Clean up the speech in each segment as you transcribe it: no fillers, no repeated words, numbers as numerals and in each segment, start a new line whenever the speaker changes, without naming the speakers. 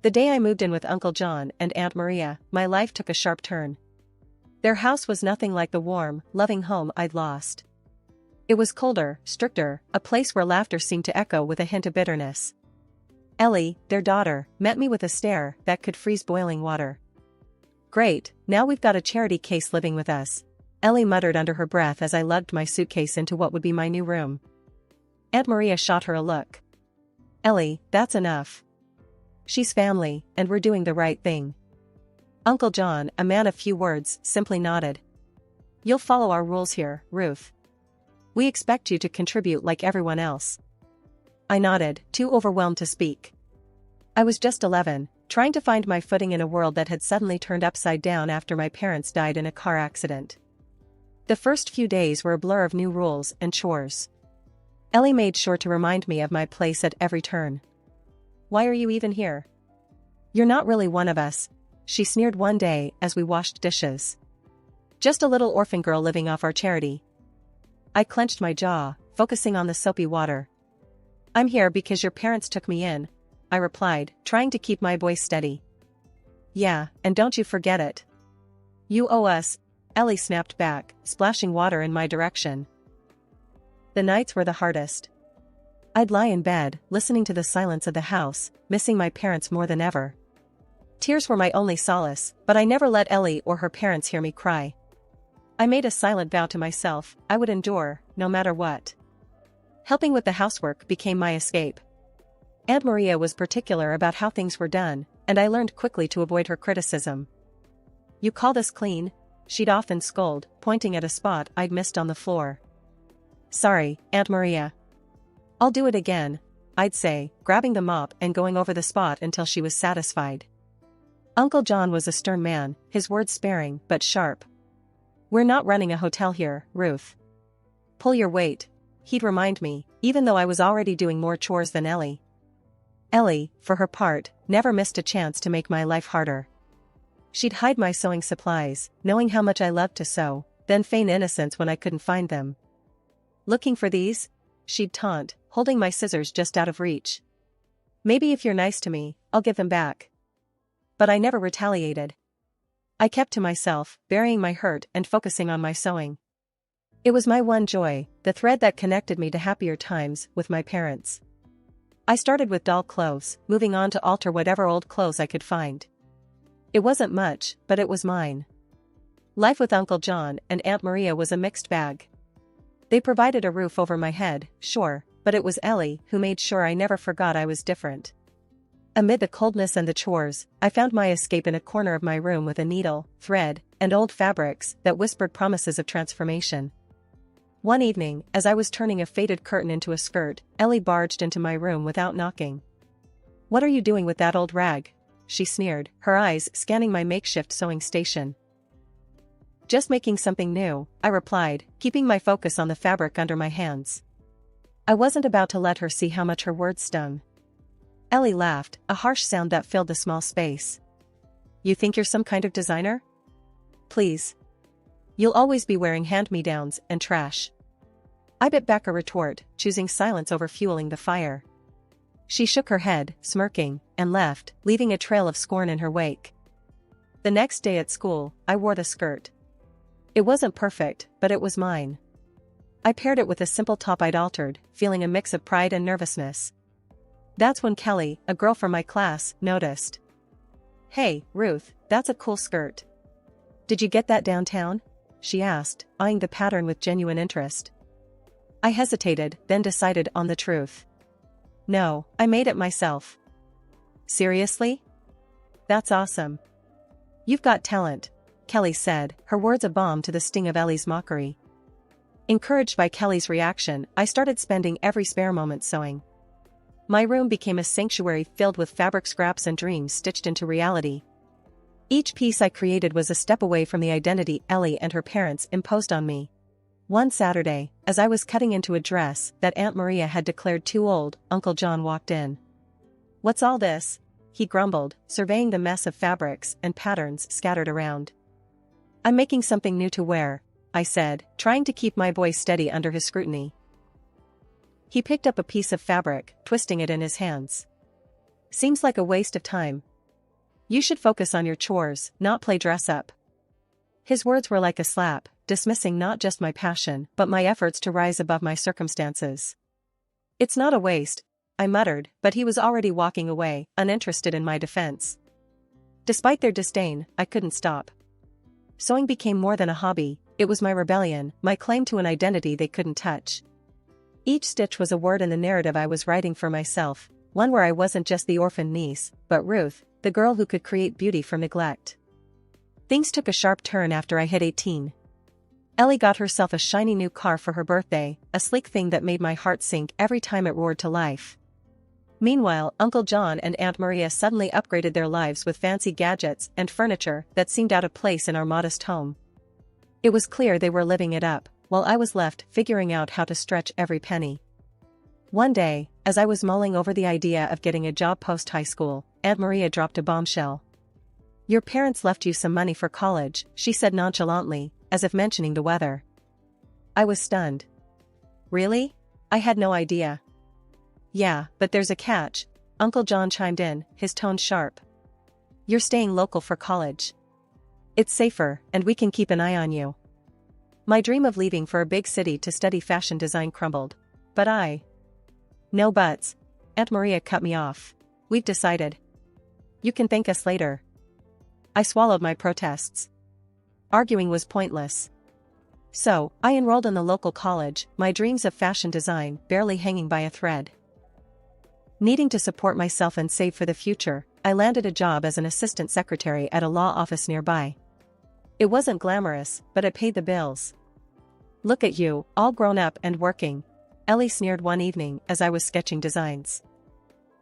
The day I moved in with Uncle John and Aunt Maria, my life took a sharp turn. Their house was nothing like the warm, loving home I'd lost. It was colder, stricter, a place where laughter seemed to echo with a hint of bitterness. Ellie, their daughter, met me with a stare that could freeze boiling water. "Great, now we've got a charity case living with us," Ellie muttered under her breath as I lugged my suitcase into what would be my new room. Aunt Maria shot her a look. "Ellie, that's enough. She's family, and we're doing the right thing." Uncle John, a man of few words, simply nodded. "You'll follow our rules here, Ruth. We expect you to contribute like everyone else." I nodded, too overwhelmed to speak. I was just 11, trying to find my footing in a world that had suddenly turned upside down after my parents died in a car accident. The first few days were a blur of new rules and chores. Ellie made sure to remind me of my place at every turn. "Why are you even here? You're not really one of us," she sneered one day as we washed dishes. "Just a little orphan girl living off our charity." I clenched my jaw, focusing on the soapy water. "I'm here because your parents took me in," I replied, trying to keep my voice steady. "Yeah, and don't you forget it. You owe us," Ellie snapped back, splashing water in my direction. The nights were the hardest. I'd lie in bed, listening to the silence of the house, missing my parents more than ever. Tears were my only solace, but I never let Ellie or her parents hear me cry. I made a silent vow to myself, I would endure, no matter what. Helping with the housework became my escape. Aunt Maria was particular about how things were done, and I learned quickly to avoid her criticism. "You call this clean?" she'd often scold, pointing at a spot I'd missed on the floor. "Sorry, Aunt Maria. I'll do it again," I'd say, grabbing the mop and going over the spot until she was satisfied. Uncle John was a stern man, his words sparing but sharp. "We're not running a hotel here, Ruth. Pull your weight," he'd remind me, even though I was already doing more chores than Ellie. Ellie, for her part, never missed a chance to make my life harder. She'd hide my sewing supplies, knowing how much I loved to sew, then feign innocence when I couldn't find them. "Looking for these?" she'd taunt, holding my scissors just out of reach. "Maybe if you're nice to me, I'll give them back." But I never retaliated. I kept to myself, burying my hurt and focusing on my sewing. It was my one joy, the thread that connected me to happier times with my parents. I started with doll clothes, moving on to alter whatever old clothes I could find. It wasn't much, but it was mine. Life with Uncle John and Aunt Maria was a mixed bag. They provided a roof over my head, sure, but it was Ellie who made sure I never forgot I was different. Amid the coldness and the chores, I found my escape in a corner of my room with a needle, thread, and old fabrics that whispered promises of transformation. One evening, as I was turning a faded curtain into a skirt, Ellie barged into my room without knocking. "What are you doing with that old rag?" she sneered, her eyes scanning my makeshift sewing station. "Just making something new," I replied, keeping my focus on the fabric under my hands. I wasn't about to let her see how much her words stung. Ellie laughed, a harsh sound that filled the small space. "You think you're some kind of designer? Please. You'll always be wearing hand-me-downs and trash." I bit back a retort, choosing silence over fueling the fire. She shook her head, smirking, and left, leaving a trail of scorn in her wake. The next day at school, I wore the skirt. It wasn't perfect, but it was mine. I paired it with a simple top I'd altered, feeling a mix of pride and nervousness. That's when Kelly, a girl from my class, noticed. "Hey, Ruth, that's a cool skirt. Did you get that downtown?" she asked, eyeing the pattern with genuine interest. I hesitated, then decided on the truth. "No, I made it myself." "Seriously? That's awesome. You've got talent," Kelly said, her words a balm to the sting of Ellie's mockery. Encouraged by Kelly's reaction, I started spending every spare moment sewing. My room became a sanctuary filled with fabric scraps and dreams stitched into reality. Each piece I created was a step away from the identity Ellie and her parents imposed on me. One Saturday, as I was cutting into a dress that Aunt Maria had declared too old, Uncle John walked in. "What's all this?" he grumbled, surveying the mess of fabrics and patterns scattered around. "I'm making something new to wear," I said, trying to keep my voice steady under his scrutiny. He picked up a piece of fabric, twisting it in his hands. Seems like a waste of time. You should focus on your chores, not play dress up. His words were like a slap, dismissing not just my passion but my efforts to rise above my circumstances. It's not a waste, I muttered, but he was already walking away, uninterested in my defense. Despite their disdain, I couldn't stop. Sewing became more than a hobby, it was my rebellion, my claim to an identity they couldn't touch. Each stitch was a word in the narrative I was writing for myself, one where I wasn't just the orphaned niece, but Ruth, the girl who could create beauty from neglect. Things took a sharp turn after I hit 18. Ellie got herself a shiny new car for her birthday, a sleek thing that made my heart sink every time it roared to life. Meanwhile, Uncle John and Aunt Maria suddenly upgraded their lives with fancy gadgets and furniture that seemed out of place in our modest home. It was clear they were living it up, while I was left figuring out how to stretch every penny. One day, as I was mulling over the idea of getting a job post-high school, Aunt Maria dropped a bombshell. "Your parents left you some money for college," she said nonchalantly, as if mentioning the weather. I was stunned. "Really? I had no idea." "Yeah, but there's a catch," Uncle John chimed in, his tone sharp. "You're staying local for college. It's safer, and we can keep an eye on you." My dream of leaving for a big city to study fashion design crumbled. No buts. Aunt Maria cut me off. "We've decided. You can thank us later." I swallowed my protests. Arguing was pointless. So, I enrolled in the local college, my dreams of fashion design barely hanging by a thread. Needing to support myself and save for the future, I landed a job as an assistant secretary at a law office nearby. It wasn't glamorous, but it paid the bills. "Look at you, all grown up and working," Ellie sneered one evening as I was sketching designs.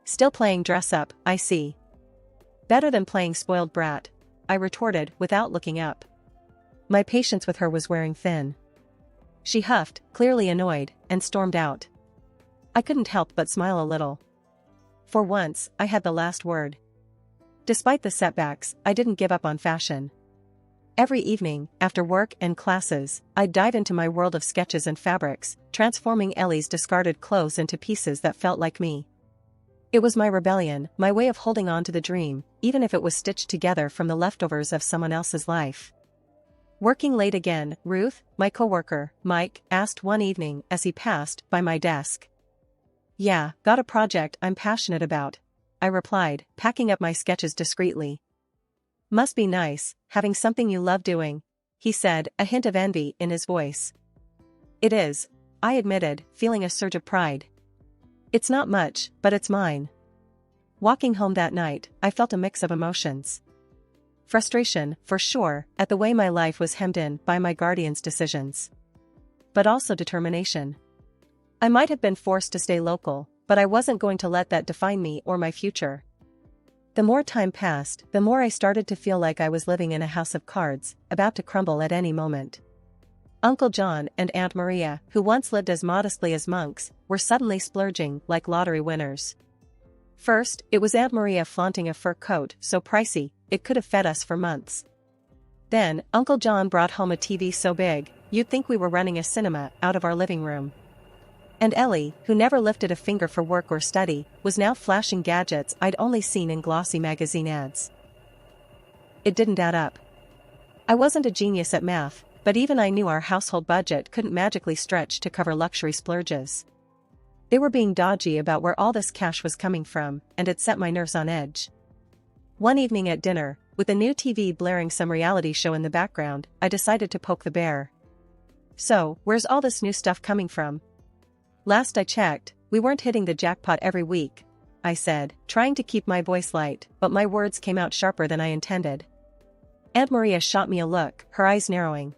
"Still playing dress up, I see." "Better than playing spoiled brat," I retorted without looking up. My patience with her was wearing thin. She huffed, clearly annoyed, and stormed out. I couldn't help but smile a little. For once, I had the last word. Despite the setbacks, I didn't give up on fashion. Every evening, after work and classes, I'd dive into my world of sketches and fabrics, transforming Ellie's discarded clothes into pieces that felt like me. It was my rebellion, my way of holding on to the dream, even if it was stitched together from the leftovers of someone else's life. "Working late again, Ruth?" my coworker, Mike, asked one evening as he passed by my desk. "Yeah, got a project I'm passionate about," I replied, packing up my sketches discreetly. "Must be nice, having something you love doing," he said, a hint of envy in his voice. "It is," I admitted, feeling a surge of pride. "It's not much, but it's mine." Walking home that night, I felt a mix of emotions. Frustration, for sure, at the way my life was hemmed in by my guardian's decisions. But also determination. I might have been forced to stay local, but I wasn't going to let that define me or my future. The more time passed, the more I started to feel like I was living in a house of cards, about to crumble at any moment. Uncle John and Aunt Maria, who once lived as modestly as monks, were suddenly splurging like lottery winners. First, it was Aunt Maria flaunting a fur coat so pricey, it could have fed us for months. Then, Uncle John brought home a TV so big, you'd think we were running a cinema out of our living room. And Ellie, who never lifted a finger for work or study, was now flashing gadgets I'd only seen in glossy magazine ads. It didn't add up. I wasn't a genius at math, but even I knew our household budget couldn't magically stretch to cover luxury splurges. They were being dodgy about where all this cash was coming from, and it set my nerves on edge. One evening at dinner, with the new TV blaring some reality show in the background, I decided to poke the bear. "So, where's all this new stuff coming from?" "Last I checked, we weren't hitting the jackpot every week," I said, trying to keep my voice light, but my words came out sharper than I intended. Aunt Maria shot me a look, her eyes narrowing.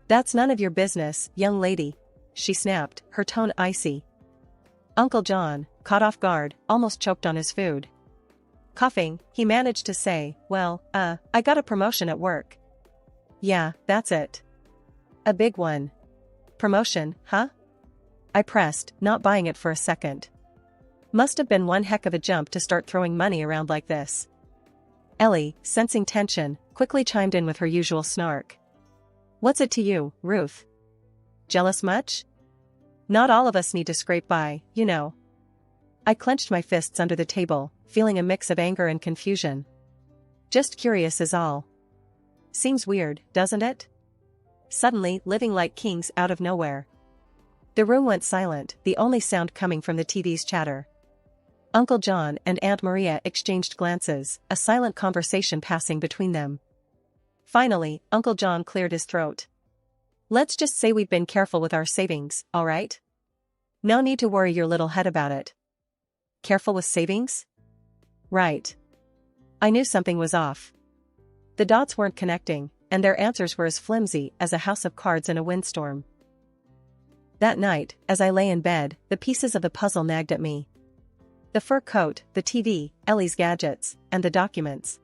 "That's none of your business, young lady," she snapped, her tone icy. Uncle John, caught off guard, almost choked on his food. Coughing, he managed to say, "Well, I got a promotion at work." "Yeah, that's it. A big one." "Promotion, huh?" I pressed, not buying it for a second. Must have been one heck of a jump to start throwing money around like this. Ellie, sensing tension, quickly chimed in with her usual snark. "What's it to you, Ruth? Jealous much? Not all of us need to scrape by, you know." I clenched my fists under the table, feeling a mix of anger and confusion. Just curious is all. Seems weird, doesn't it? Suddenly, living like kings out of nowhere. The room went silent, the only sound coming from the TV's chatter. Uncle John and Aunt Maria exchanged glances, a silent conversation passing between them. Finally, Uncle John cleared his throat. Let's just say we've been careful with our savings, all right? No need to worry your little head about it. Careful with savings? Right. I knew something was off. The dots weren't connecting, and their answers were as flimsy as a house of cards in a windstorm. That night, as I lay in bed, the pieces of the puzzle nagged at me. The fur coat, the TV, Ellie's gadgets, and the documents.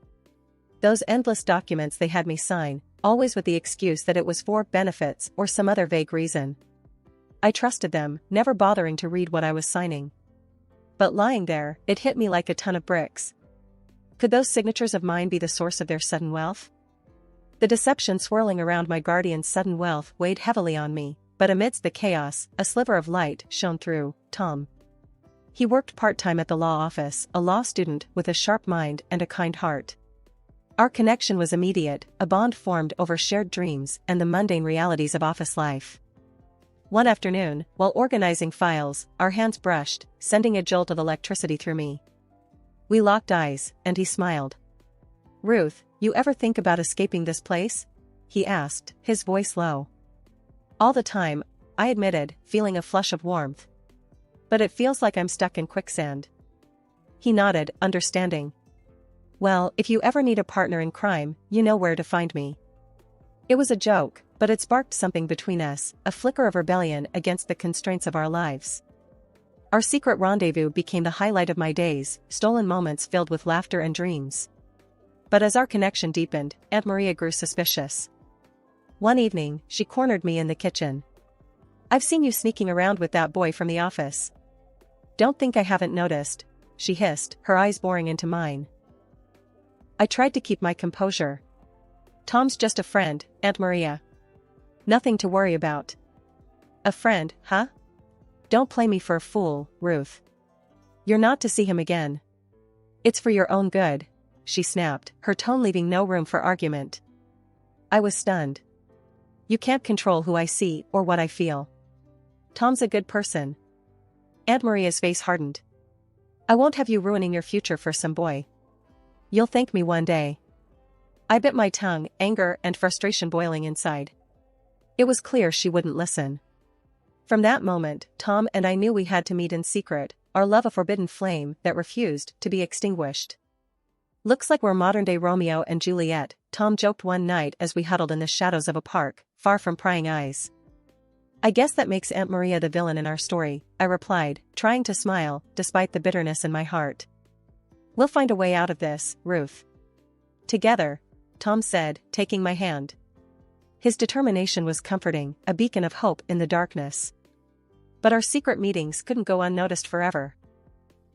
Those endless documents they had me sign, always with the excuse that it was for benefits or some other vague reason. I trusted them, never bothering to read what I was signing. But lying there, it hit me like a ton of bricks. Could those signatures of mine be the source of their sudden wealth? The deception swirling around my guardian's sudden wealth weighed heavily on me, but amidst the chaos, a sliver of light shone through. Tom. He worked part-time at the law office, a law student with a sharp mind and a kind heart. Our connection was immediate, a bond formed over shared dreams and the mundane realities of office life. One afternoon, while organizing files, our hands brushed, sending a jolt of electricity through me. We locked eyes, and he smiled. "Ruth, you ever think about escaping this place?" he asked, his voice low. "All the time," I admitted, feeling a flush of warmth. "But it feels like I'm stuck in quicksand." He nodded, understanding. "Well, if you ever need a partner in crime, you know where to find me." It was a joke, but it sparked something between us, a flicker of rebellion against the constraints of our lives. Our secret rendezvous became the highlight of my days, stolen moments filled with laughter and dreams. But as our connection deepened, Aunt Maria grew suspicious. One evening, she cornered me in the kitchen. "I've seen you sneaking around with that boy from the office." "Don't think I haven't noticed," she hissed, her eyes boring into mine. I tried to keep my composure. "Tom's just a friend, Aunt Maria. Nothing to worry about." "A friend, huh? Don't play me for a fool, Ruth. You're not to see him again." "It's for your own good," she snapped, her tone leaving no room for argument. I was stunned. "You can't control who I see or what I feel. Tom's a good person." Aunt Maria's face hardened. "I won't have you ruining your future for some boy. You'll thank me one day." I bit my tongue, anger and frustration boiling inside. It was clear she wouldn't listen. From that moment, Tom and I knew we had to meet in secret, our love a forbidden flame that refused to be extinguished. "Looks like we're modern-day Romeo and Juliet," Tom joked one night as we huddled in the shadows of a park, far from prying eyes. "I guess that makes Aunt Maria the villain in our story," I replied, trying to smile, despite the bitterness in my heart. "We'll find a way out of this, Ruth. Together," Tom said, taking my hand. His determination was comforting, a beacon of hope in the darkness. But our secret meetings couldn't go unnoticed forever.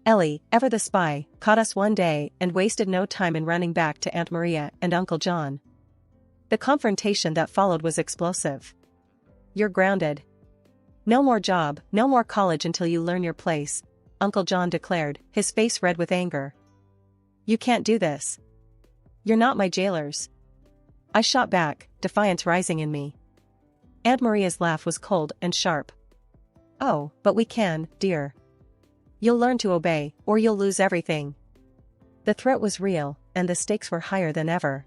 Ellie, ever the spy, caught us one day and wasted no time in running back to Aunt Maria and Uncle John. The confrontation that followed was explosive. "You're grounded. No more job, no more college until you learn your place," Uncle John declared, his face red with anger. "You can't do this. You're not my jailers." I shot back, defiance rising in me. Aunt Maria's laugh was cold and sharp. "Oh, but we can, dear. You'll learn to obey, or you'll lose everything." The threat was real, and the stakes were higher than ever.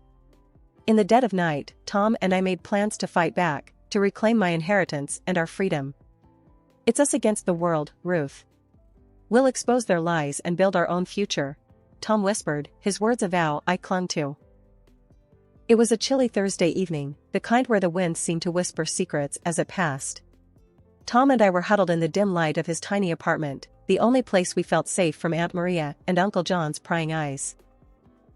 In the dead of night, Tom and I made plans to fight back, to reclaim my inheritance and our freedom. "It's us against the world, Ruth. We'll expose their lies and build our own future," Tom whispered, his words a vow I clung to. It was a chilly Thursday evening, the kind where the wind seemed to whisper secrets as it passed. Tom and I were huddled in the dim light of his tiny apartment, the only place we felt safe from Aunt Maria and Uncle John's prying eyes.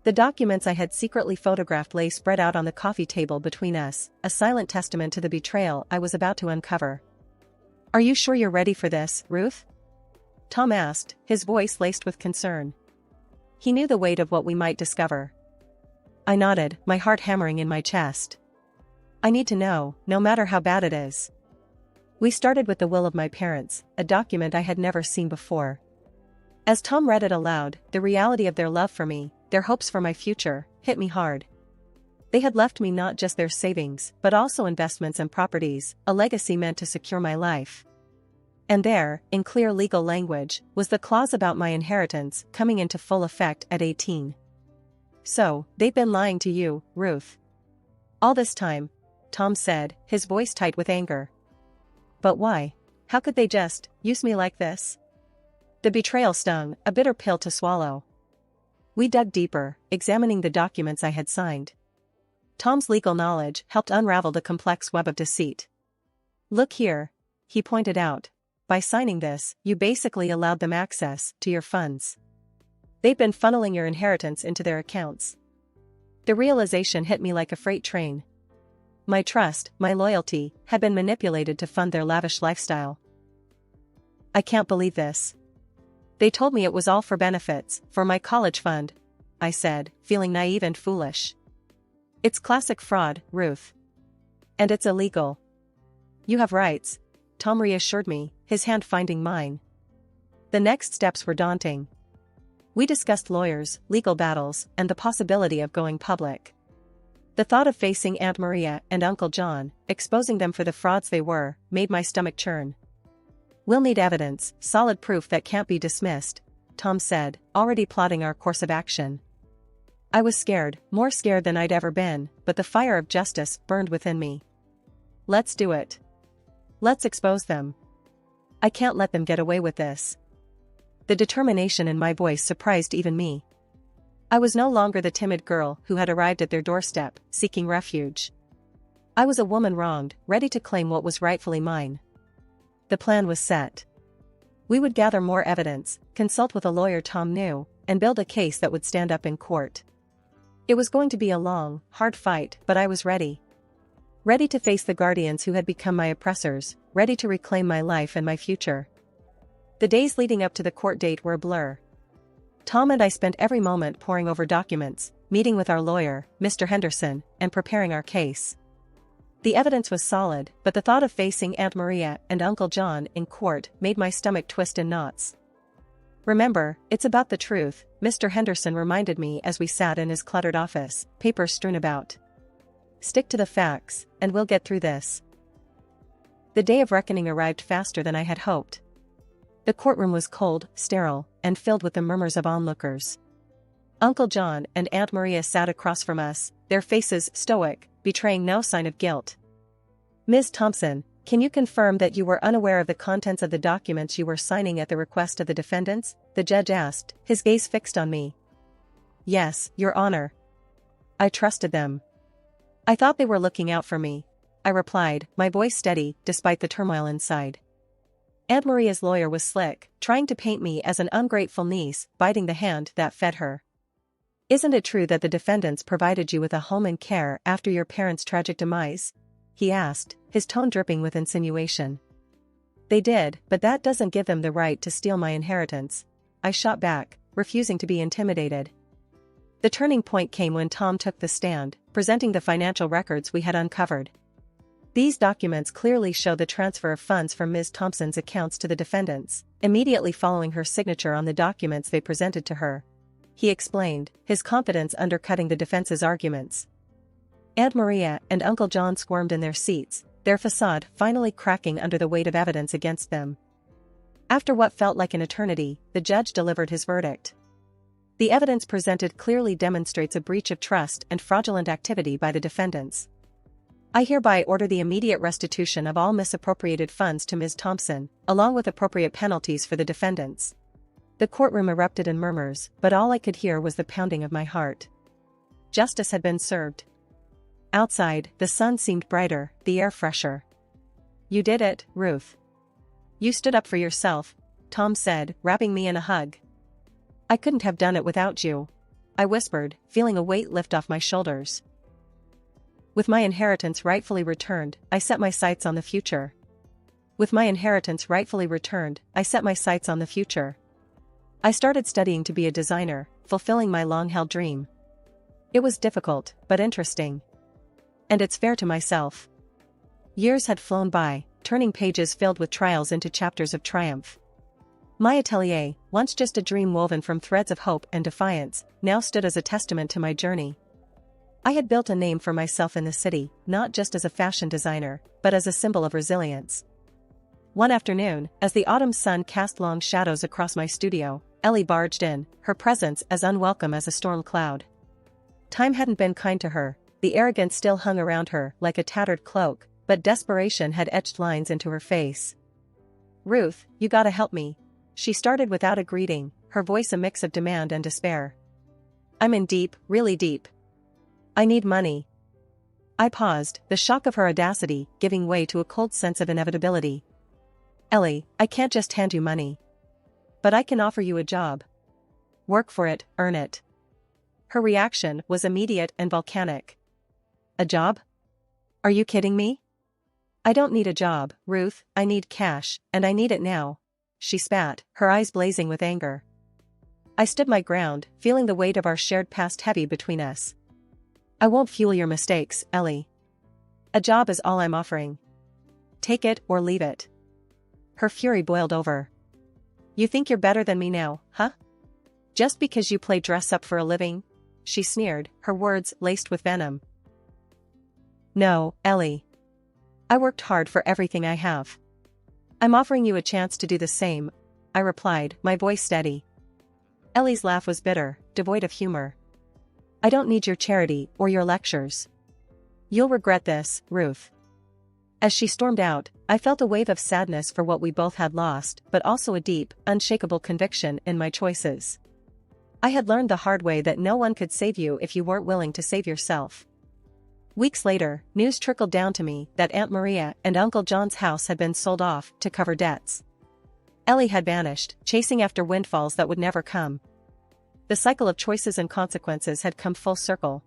The documents I had secretly photographed lay spread out on the coffee table between us, a silent testament to the betrayal I was about to uncover. "Are you sure you're ready for this, Ruth?" Tom asked, his voice laced with concern. He knew the weight of what we might discover. I nodded, my heart hammering in my chest. "I need to know, no matter how bad it is." We started with the will of my parents, a document I had never seen before. As Tom read it aloud, the reality of their love for me, their hopes for my future, hit me hard. They had left me not just their savings, but also investments and properties, a legacy meant to secure my life. And there, in clear legal language, was the clause about my inheritance coming into full effect at 18. So, they've been lying to you, Ruth. All this time, Tom said, his voice tight with anger. But why? How could they just use me like this? The betrayal stung, a bitter pill to swallow. We dug deeper, examining the documents I had signed. Tom's legal knowledge helped unravel the complex web of deceit. Look here, he pointed out. By signing this, you basically allowed them access to your funds. They've been funneling your inheritance into their accounts. The realization hit me like a freight train. My trust, my loyalty, had been manipulated to fund their lavish lifestyle. I can't believe this. They told me it was all for benefits, for my college fund, I said, feeling naive and foolish. It's classic fraud, Ruth. And it's illegal. You have rights, Tom reassured me, his hand finding mine. The next steps were daunting. We discussed lawyers, legal battles, and the possibility of going public. The thought of facing Aunt Maria and Uncle John, exposing them for the frauds they were, made my stomach churn. We'll need evidence, solid proof that can't be dismissed, Tom said, already plotting our course of action. I was scared, more scared than I'd ever been, but the fire of justice burned within me. Let's do it. Let's expose them. I can't let them get away with this. The determination in my voice surprised even me. I was no longer the timid girl who had arrived at their doorstep, seeking refuge. I was a woman wronged, ready to claim what was rightfully mine. The plan was set. We would gather more evidence, consult with a lawyer Tom knew, and build a case that would stand up in court. It was going to be a long, hard fight, but I was ready. Ready to face the guardians who had become my oppressors, ready to reclaim my life and my future. The days leading up to the court date were a blur. Tom and I spent every moment poring over documents, meeting with our lawyer, Mr. Henderson, and preparing our case. The evidence was solid, but the thought of facing Aunt Maria and Uncle John in court made my stomach twist in knots. Remember, it's about the truth, Mr. Henderson reminded me as we sat in his cluttered office, papers strewn about. Stick to the facts, and we'll get through this. The day of reckoning arrived faster than I had hoped. The courtroom was cold, sterile, and filled with the murmurs of onlookers. Uncle John and Aunt Maria sat across from us, their faces stoic, betraying no sign of guilt. Ms. Thompson, can you confirm that you were unaware of the contents of the documents you were signing at the request of the defendants? The judge asked, his gaze fixed on me. Yes, Your Honor. I trusted them. I thought they were looking out for me, I replied, my voice steady, despite the turmoil inside. Aunt Maria's lawyer was slick, trying to paint me as an ungrateful niece, biting the hand that fed her. Isn't it true that the defendants provided you with a home and care after your parents' tragic demise? He asked, his tone dripping with insinuation. They did, but that doesn't give them the right to steal my inheritance, I shot back, refusing to be intimidated. The turning point came when Tom took the stand, presenting the financial records we had uncovered. These documents clearly show the transfer of funds from Ms. Thompson's accounts to the defendants, immediately following her signature on the documents they presented to her. He explained, his confidence undercutting the defense's arguments. Aunt Maria and Uncle John squirmed in their seats, their facade finally cracking under the weight of evidence against them. After what felt like an eternity, the judge delivered his verdict. The evidence presented clearly demonstrates a breach of trust and fraudulent activity by the defendants. I hereby order the immediate restitution of all misappropriated funds to Ms. Thompson, along with appropriate penalties for the defendants. The courtroom erupted in murmurs, but all I could hear was the pounding of my heart. Justice had been served. Outside, the sun seemed brighter, the air fresher. You did it, Ruth. You stood up for yourself, Tom said, wrapping me in a hug. I couldn't have done it without you, I whispered, feeling a weight lift off my shoulders. With my inheritance rightfully returned, I set my sights on the future. With my inheritance rightfully returned, I set my sights on the future. I started studying to be a designer, fulfilling my long-held dream. It was difficult, but interesting. And it's fair to myself. Years had flown by, turning pages filled with trials into chapters of triumph. My atelier, once just a dream woven from threads of hope and defiance, now stood as a testament to my journey. I had built a name for myself in the city, not just as a fashion designer, but as a symbol of resilience. One afternoon, as the autumn sun cast long shadows across my studio, Ellie barged in, her presence as unwelcome as a storm cloud. Time hadn't been kind to her, the arrogance still hung around her like a tattered cloak, but desperation had etched lines into her face. "Ruth, you gotta help me." She started without a greeting, her voice a mix of demand and despair. "I'm in deep, really deep. I need money." I paused, the shock of her audacity giving way to a cold sense of inevitability. "Ellie, I can't just hand you money. But I can offer you a job. Work for it, earn it." Her reaction was immediate and volcanic. "A job? Are you kidding me?" "I don't need a job, Ruth, I need cash, and I need it now." She spat, her eyes blazing with anger. I stood my ground, feeling the weight of our shared past heavy between us. "I won't fuel your mistakes, Ellie. A job is all I'm offering. Take it or leave it." Her fury boiled over. "You think you're better than me now, huh? Just because you play dress up for a living?" She sneered, her words laced with venom. "No, Ellie. I worked hard for everything I have. I'm offering you a chance to do the same," I replied, my voice steady. Ellie's laugh was bitter, devoid of humor. "I don't need your charity or your lectures. You'll regret this, Ruth." As she stormed out, I felt a wave of sadness for what we both had lost, but also a deep, unshakable conviction in my choices. I had learned the hard way that no one could save you if you weren't willing to save yourself. Weeks later, news trickled down to me that Aunt Maria and Uncle John's house had been sold off to cover debts. Ellie had vanished, chasing after windfalls that would never come. The cycle of choices and consequences had come full circle.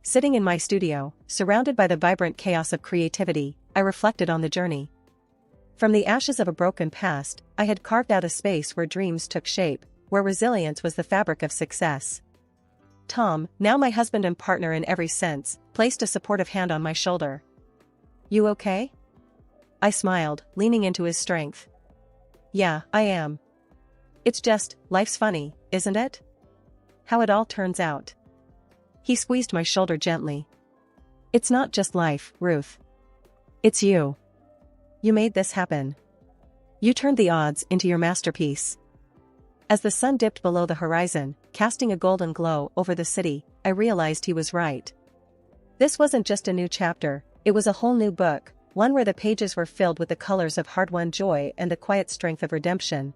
Sitting in my studio, surrounded by the vibrant chaos of creativity, I reflected on the journey. From the ashes of a broken past, I had carved out a space where dreams took shape, where resilience was the fabric of success. Tom, now my husband and partner in every sense, placed a supportive hand on my shoulder. "You okay?" I smiled, leaning into his strength. "Yeah, I am. It's just, life's funny, isn't it? How it all turns out." He squeezed my shoulder gently. "It's not just life, Ruth. It's you. You made this happen. You turned the odds into your masterpiece." As the sun dipped below the horizon, casting a golden glow over the city, I realized he was right. This wasn't just a new chapter, it was a whole new book, one where the pages were filled with the colors of hard-won joy and the quiet strength of redemption.